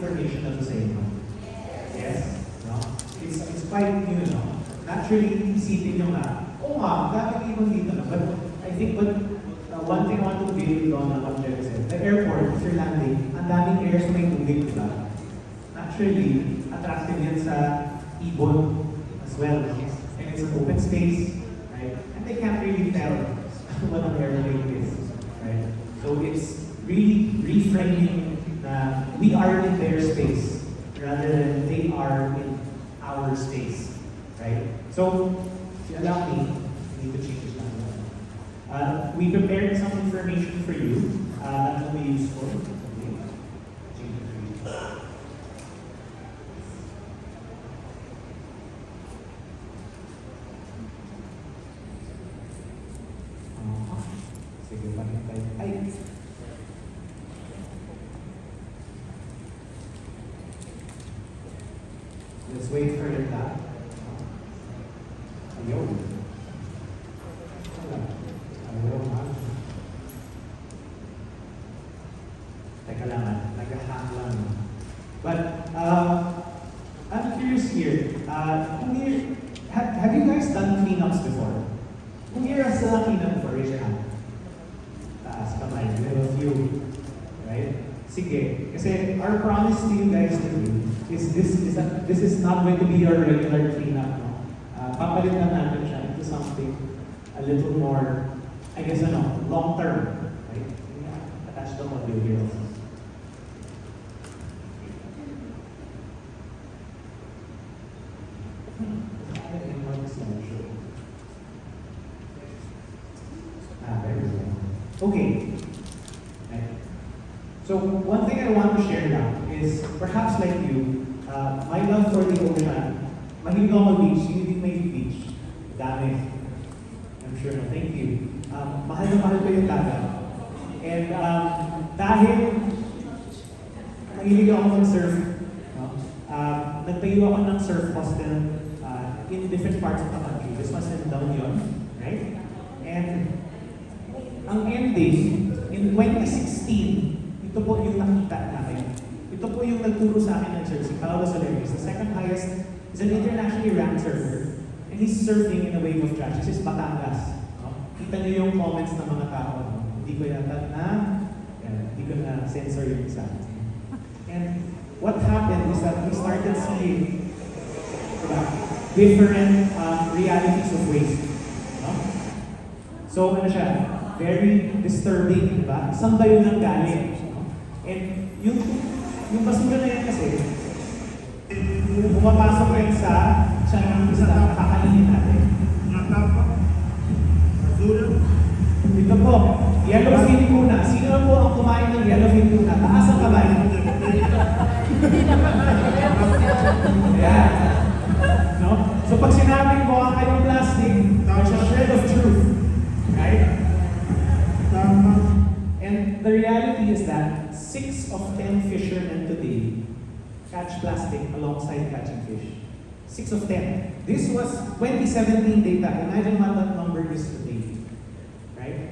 information na to sa inyo? Yes? No? It's quite new, no? Naturally, isipin nyo nga, oo nga, daming ibon dito na. But I think one thing I want to build on what Jeff said, the airport, if you're landing, ang daming airs may tubig, diba? Naturally, attractive yan sa ibon as well. And it's an open space, right? And they can't really tell what an airplane is, right? So it's really reframing that we are in their space rather than they are in our space, right? So, if you allow me, I need to change this one. We prepared some information for you that will be useful. Sige, panintay. Ay! Let's wait for it back. Ayun. Ayun, ha? Teka lang, nag-hack lang. But, I'm curious here. Have you guys done cleanups before? Kung here has done cleanup before, raise your hand. Taas kamay, we have a few. Right? Sige. Kasi our promise to you guys today is this is not going to be your regular cleanup. No? Papalit na natin siya into something a little more, I guess, long term. Right? Attach the module here also. Okay. So one thing I want to share now is perhaps like you, my love for the ocean. Mahilig ako mag-beach. Sino din may beach? Dami. I'm sure. Thank you. Mahal na mahal ko yung dagat. And dahil mahilig ako mag-surf, no? Nagtayo ako ng surf hostel in different parts of the country. This was in La Union, right? And ang ending, in 2016, ito po yung nakita namin. Ito po yung nagturo sa akin ng surf, si Paolo Soler. He's the second highest, he's an internationally ranked surfer. And he's surfing in a wave of trash. This is Batangas. No? Kita niyo yung comments ng mga tao. No? Hindi ko na censor yung isa. And what happened is that we started seeing different realities of waste. No? So ano siya? Very disturbing, diba? Saan ba yun ang galing? And yung basura na yan kasi, pumapasok rin sa siya ng isa kakainin natin. Ito po, yellowfin tuna. Sino po ang kumain ng yellowfin tuna? Taas ang kamay. Yeah. No? So pag sinabing mo ang kayong plastic, there's a shred of truth. Right? And the reality is that 6 of 10 fishermen today catch plastic alongside catching fish. 6 of 10. This was 2017 data. Imagine what that number is today. Right?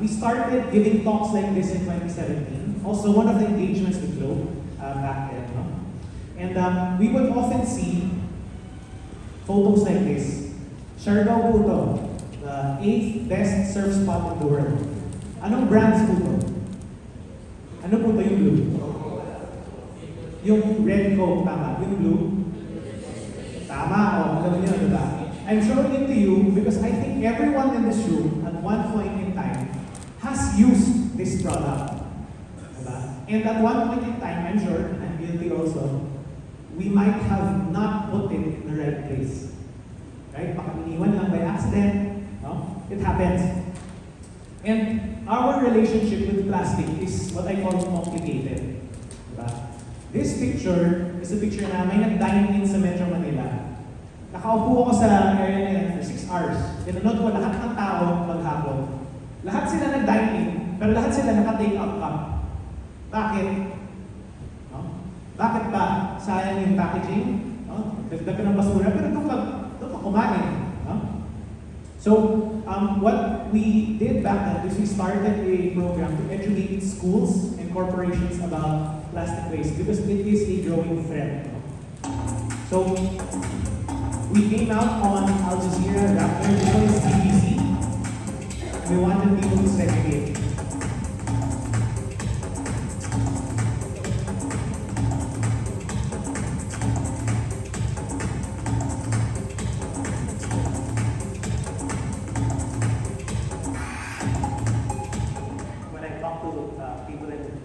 We started giving talks like this in 2017. Also, one of the engagements with Globe back then. No? And we would often see photos like this. Siargao po ito, the 8th best surf spot in the world. Anong brands po ito? Ano po ito yung blue? Yung red Coke, tama. Yung blue? Tama, alam niyo, diba? I'm showing it to you because I think everyone in this room at one point in time has used this product. Diba? And at one point in time, I'm sure, I'm guilty also, we might have not put it in the right place. Right? Baka iniwan lang by accident. No? It happens. And our relationship with plastic is what I call complicated. Diba? This picture is a picture na may nag-dine in sa Metro Manila. Nakaupo ako sa area na yan for 6 hours. Pinanood ko lahat ng tao maghapon. Lahat sila nag-dine in, pero lahat sila naka-take out cup. Bakit? No? Bakit ba? Sayang yung packaging? No? Dagdag ka ng basura, pero doon ka kumain. No? So, what we did back then is we started a program to educate schools and corporations about plastic waste because it is a growing threat. So we came out on Al Jazeera, Rafael, this one is BBC. We wanted people to segregate. When I talk to people in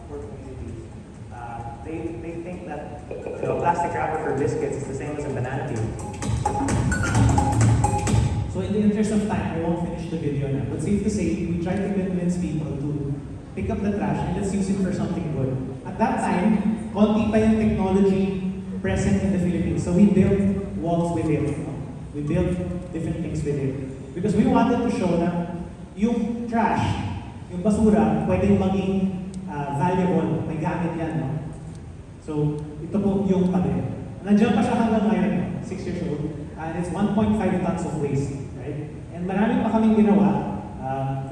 poor communities, they think that plastic wrapper for biscuits is the same as a banana peel. So in the interest of time, I won't finish the video now. But safe to say, we tried to convince people to pick up the trash and let's use it for something good. At that time, konti pa yung technology present in the Philippines. So we built walls with it. We built different things with it. Because we wanted to show na yung trash, yung basura, pwedeng maging valuable. May gamit yan, no? So, ito po yung pader. Nandiyan pa siya hanggang ngayon, 6 years old. And it's 1.5 tons of waste, right? And marami pa kaming ginawa.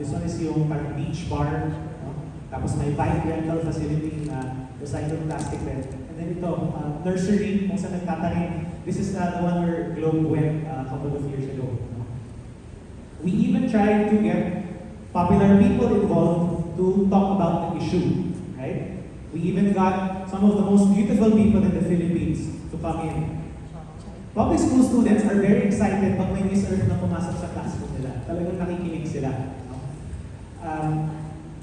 This one is yung parang beach bar. No? Tapos may bike rental facility na recycled plastic red. And then ito, nursery, kung saan nagtatanim. This is the one where Globe went a couple of years ago. No? We even tried to get popular people involved to talk about the issue, right? We even got some of the most beautiful people in the Philippines to come in. Public school students are very excited pag may Miss Earth na pumasok sa classroom nila. Talagang nakikinig sila. No?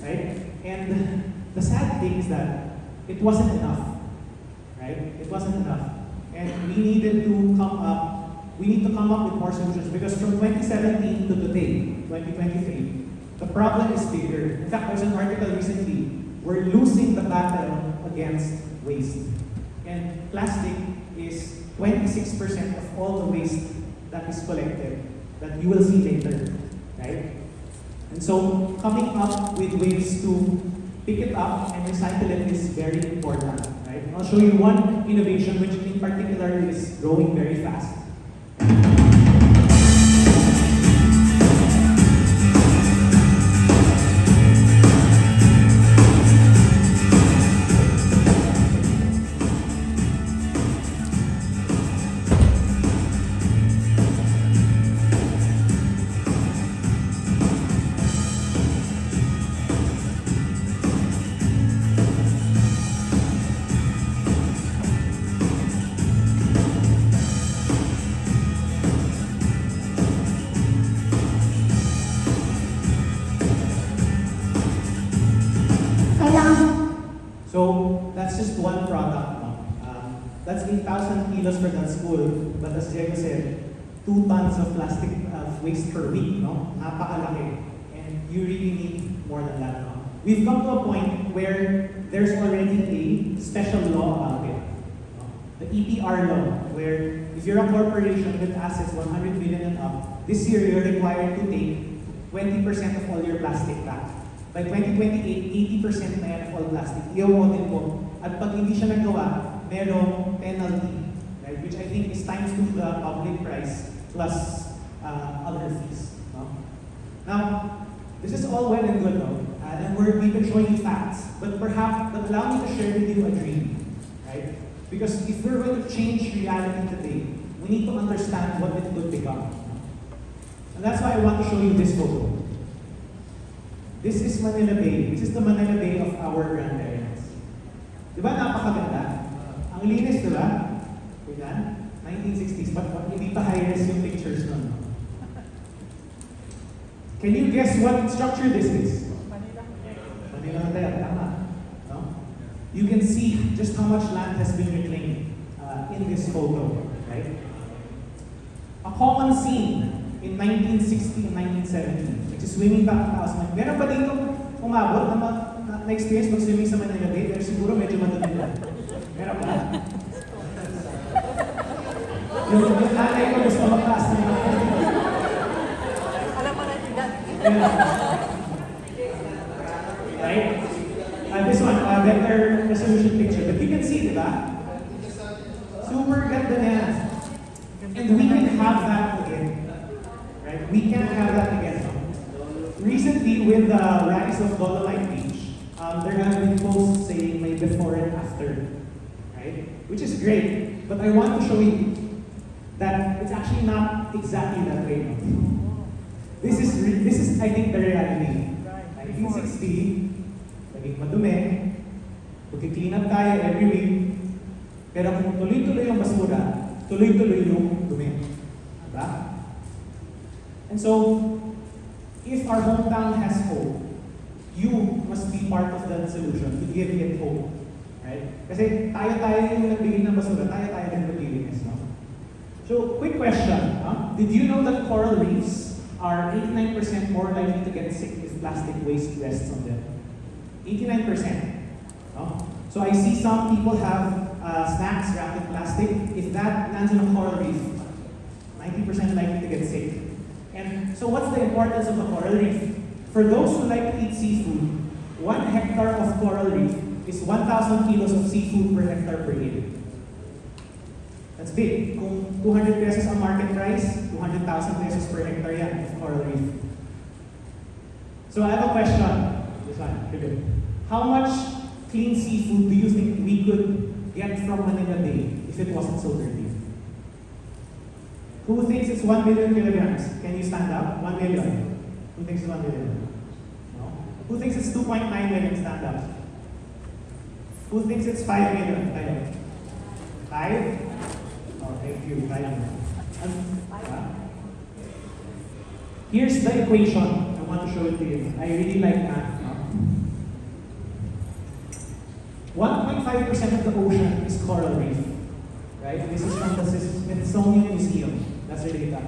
Right? And the sad thing is that it wasn't enough. Right? It wasn't enough. And we need to come up with more solutions because from 2017 to today, 2023, the problem is bigger. In fact, there's an article recently, we're losing the battle against waste. And plastic is 26% of all the waste that is collected that you will see later, right? And so coming up with ways to pick it up and recycle it is very important, right? I'll show you one innovation which in particular is growing very fast. So that's just one product. No? That's 8,000 kilos for that school. But as Diego said, 2 tons of plastic waste per week. No? Napakalaki. And you really need more than that. No? We've come to a point where there's already a special law about it. No? The EPR law, where if you're a corporation with assets 100 million and up, this year you're required to take 20% of all your plastic back. By 2028, 80% na yan of all plastic. Iyawotin po. At pag hindi siya nagawa, merong penalty, right? Which I think is times 2 the public price plus other fees. No? Now, this is all well and good, no? And we've been showing you facts. But allow me to share with you a dream, right? Because if we're going to change reality today, we need to understand what it could become. And that's why I want to show you this photo. This is Manila Bay. This is the Manila Bay of our grandparents. Di ba napakaganda? Ang linis, di ba? Yan, 1960s. But hindi pa high-res yung pictures nun. Can you guess what structure this is? Manila Hotel, tama. No? You can see just how much land has been reclaimed in this photo, right? A common scene in 1960 and 1970, which is swimming back to house. Meron ba dito umabot na experience mag-swimming sa Manila Bay? Pero siguro medyo madali lang. Meron ba? Yung nanay ko gusto mag-class na yun. Alam mo na si Dad. Right? This one, better resolution picture. But you can see, di ba? Super ganda na yan. And we can have that again. Right? We can't have that again. Recently, with the rise of Dolomite Beach, there have been posts saying may before and after, right? Which is great, but I want to show you that it's actually not exactly that way. No? This is I think the reality. 1960, naging madumi, mag-clean up tayo every week, pero kung tuloy-tuloy yung basura, tuloy-tuloy yung dumi. Diba? And so, if our hometown has hope, you must be part of that solution to give it hope. Right? Kasi tayo yung nagbigay ng basura, tayo din maglilinis. No? So, quick question. Did you know that coral reefs are 89% more likely to get sick if plastic waste rests on them? 89%. No? So I see some people have snacks wrapped in plastic. If that lands in a coral reef, 90% likely to get sick. And so what's the importance of a coral reef? For those who like to eat seafood, 1 hectare of coral reef is 1,000 kilos of seafood per hectare per year. That's big. Kung 200 pesos ang market price, 200,000 pesos per hectare yan of coral reef. So I have a question. This one, good. How much clean seafood do you think we could get from Manila Bay if it wasn't so dirty? Who thinks it's 1 million kilograms? Can you stand up? 1 million. Who thinks it's 1 million? No. Who thinks it's 2.9 million? Stand up. Who thinks it's 5 million? Tayo. 5? Oh, thank you. Tayo. Here's the equation. I want to show it to you. I really like math. 1.5% of the ocean is coral reef. Right? This is from the Smithsonian Museum. That's the data.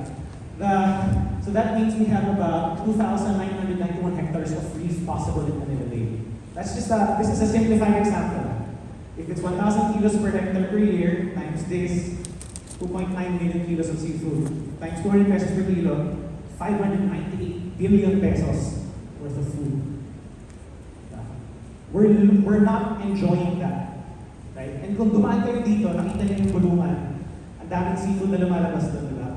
So that means we have about 2,991 hectares of reef possible in Manila Bay. That's just this is a simplified example. If it's 1,000 kilos per hectare per year, times this, 2.9 million kilos of seafood, times 200 pesos per kilo, 598 billion pesos worth of food. We're not enjoying that. Right? And kung dumaan kayo dito, nakita niyo yung bulungan, ang daming seafood na lumalabas doon, diba?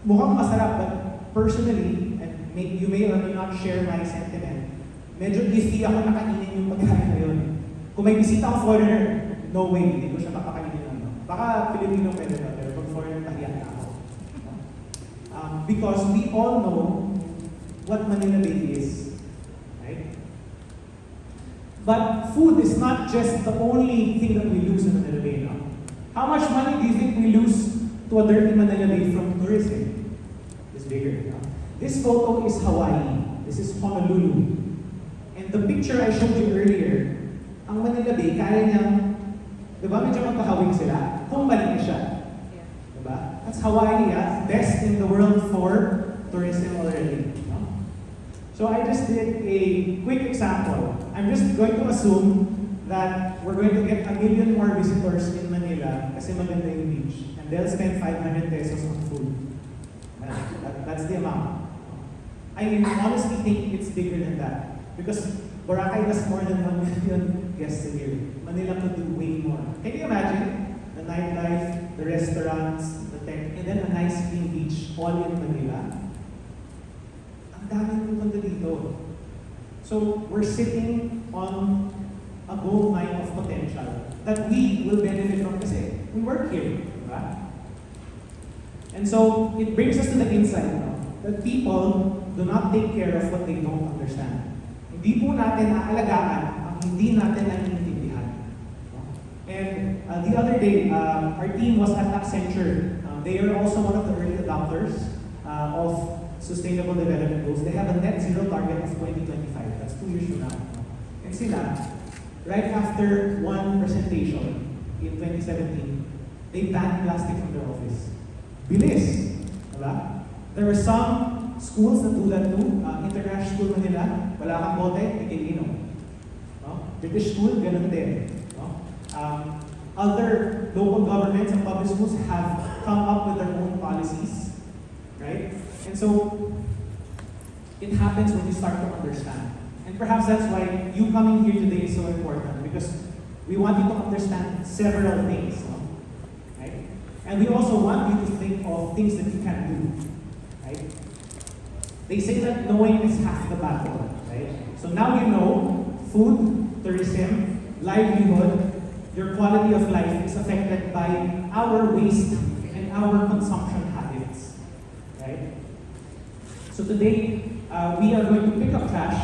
Mukhang masarap, but personally, and you may or may not share my sentiment, medyo iffy ako nakainin yung pagkain na yun. Kung may bisita ang foreigner, no way, hindi ko siya makakainin ng ano. Baka Filipino pwede na, pero pag foreigner, tahiyan na ako. Because we all know what Manila Bay is. Right? But food is not just the only thing that we lose in Manila Bay now. How much money do you think we lose to a dirty Manila Bay from tourism? It's bigger. No? This photo is Hawaii. This is Honolulu. And the picture I showed you earlier, ang Manila Bay, kaya niyang, di ba medyo magkahawig sila? Kung maliit siya. Diba? That's Hawaii, best in the world for tourism already. No? So I just did a quick example. I'm just going to assume that we're going to get 1 million more visitors in Manila kasi maganda yung beach. And they'll spend 500 pesos on food. That's the amount. I honestly think it's bigger than that. Because Boracay has more than 1 million guests a year. Manila could do way more. Can you imagine? The nightlife, the restaurants, the tech, and then a nice clean beach all in Manila. Ang daming pupunta dito. So we're sitting on a gold mine of potential that we will benefit from kasi we work here. Right? And so it brings us to the insight that people do not take care of what they don't understand. Hindi po natin aalagaan ang hindi natin naiintindihan. And the other day, our team was at Accenture. They are also one of the early adopters of Sustainable Development Goals. They have a net zero target of 2025. That's 2 years from now. And sila, right after one presentation in 2017, they banned plastic from their office. Bilis! Diba? There were some schools that do that too. International School Manila, wala kang bote, ikinom. No? British School, ganun din. No? Other local governments and public schools have come up with their own policies. Right? And so, it happens when you start to understand. And perhaps that's why you coming here today is so important, because we want you to understand several things. No? Right? And we also want you to think of things that you can do. Right? They say that knowing is half the battle. Right? So now you know food tourism, livelihood, your quality of life is affected by our waste and our consumption habits, right? So today, we are going to pick up trash,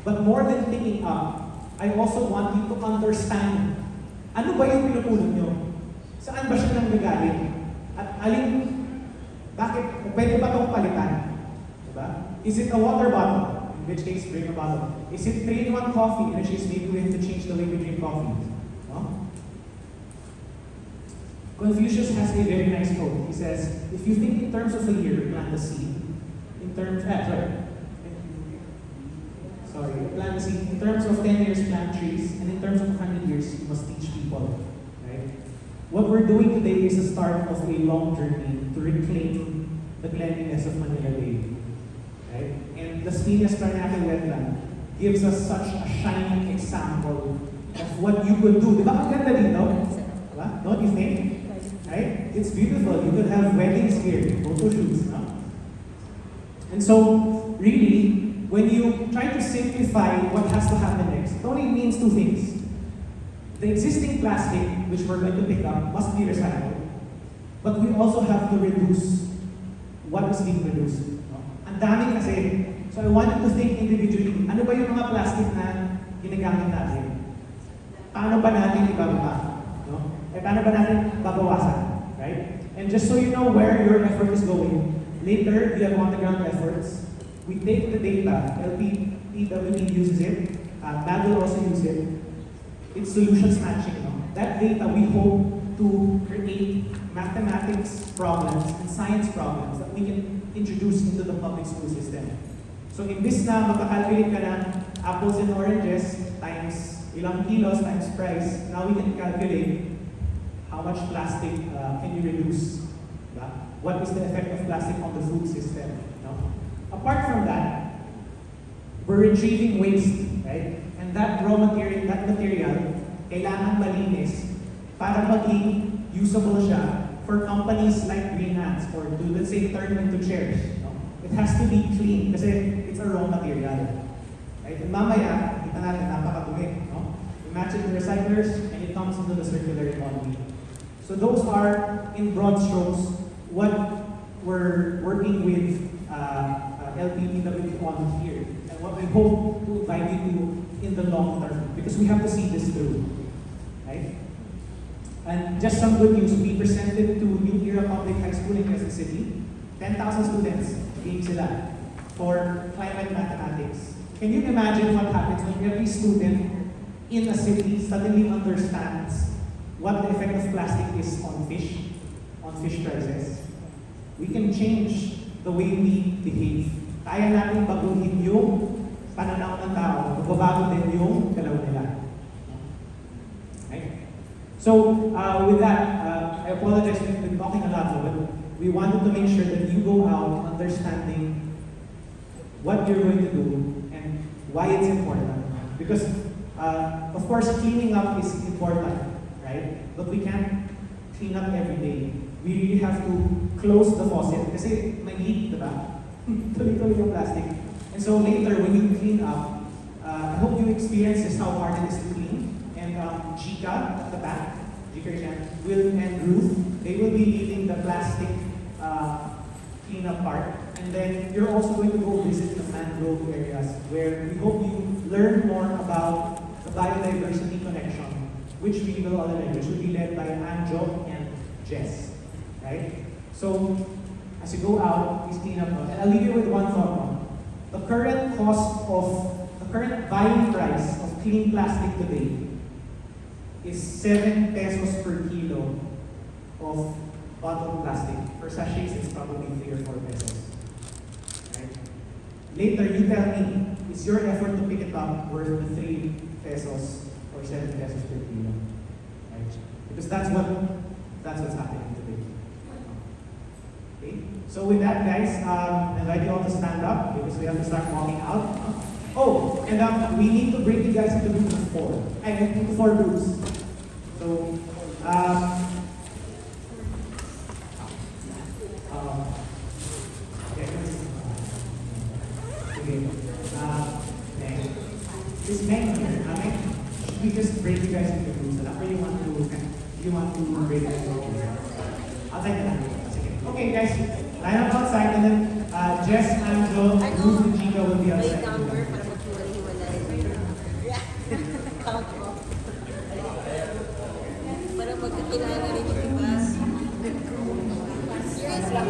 but more than picking up, I also want you to understand, ano ba yung pinupulot nyo? Saan ba siya nanggagaling? At bakit, pwede ba itong palitan? Diba? Is it a water bottle? In which case, bring a bottle. Is it 3-in-1 coffee? In which case, maybe we have to change the way we drink coffee. No? Confucius has a very nice quote. He says, if you think in terms of a year, plant the seed. Plant the seed. In terms of 10 years, plant trees. And in terms of 100 years, you must teach people. Right? What we're doing today is the start of a long journey to reclaim the cleanliness of Manila Bay. Right? And the Spinas Paranaque wetland gives us such a shining example of what you could do. Diba ang ganda dito? Diba? Don't you think? Right? It's beautiful. You could have weddings here, photo shoots. No? And so, really, when you try to simplify what has to happen next, it only means two things. The existing plastic, which we're going to pick up, must be recycled. But we also have to reduce what is being produced. No? Ang dami kasi. So I want you to think individually, ano ba yung mga plastic na ginagamit natin? Paano ba natin ibababa? No? Paano ba natin babawasan? Right? And just so you know where your effort is going, later, we have on-the-ground efforts. We take the data, LPWE uses it, MAD will also use it. It's solutions matching. No? That data, we hope to create mathematics problems and science problems that we can introduce into the public school system. So imbis na magkakalculate ka ng apples and oranges times ilang kilos times price, now we can calculate how much plastic can you reduce. Diba? What is the effect of plastic on the food system? No? Apart from that, we're retrieving waste, right? And that material, kailangan malinis para maging usable siya for companies like Green Hands or to, let's say, turn into chairs. No? It has to be clean kasi it's a raw material. Right? And mamaya, kita natin, napakadumi. No? We match it to recyclers and it comes into the circular economy. So those are, in broad strokes, what we're working with LPPW on here, and what we hope to invite you to in the long term, because we have to see this through, right? And just some good news, we presented to New Era Public High School in Quezon City, 10,000 students came sila for climate mathematics. Can you imagine what happens when every student in a city suddenly understands what the effect of plastic is on fish prices? We can change the way we behave. Kaya natin baguhin yung pananaw ng tao, magbabago din yung galaw nila. Right? So, with that, I apologize, we've been talking a lot, but we wanted to make sure that you go out understanding what you're going to do and why it's important. Because, of course, cleaning up is important, right? But we can't clean up every day. We really have to close the faucet kasi may leak, diba? Tuloy-tuloy yung plastic. And so later, when you clean up, I hope you experience this, how hard it is to clean. And Chika at the back, Will and Ruth, they will be leading the plastic cleanup part. And then you're also going to go visit the mangrove areas where we hope you learn more about the biodiversity connection, which we will be led by Anjo and Jess. Right? So, as you go out, please clean up. And I'll leave you with one thought. The current buying price of clean plastic today is 7 pesos per kilo of bottled plastic. For sachets, it's probably 3 or 4 pesos. Right? Later, you tell me, is your effort to pick it up worth the 3 pesos or 7 pesos per kilo? Right? Because that's what's happening today. Okay? So with that, guys, I invite you all to stand up because we have to start walking out. Oh, and we need to break you guys into groups of 4. Into 4 groups. So, okay. This menu here, okay? Should we just break you guys into groups? Or you want to break it into groups? I'll take the language. Okay, guys, line up outside and then Jess, Angelo, Ruth, and Chica will be outside. May number para maghiwalay-hiwalay. Count off. Para magkakilala rin yung iba. Yes, lang.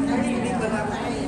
Narinig ba na tayo?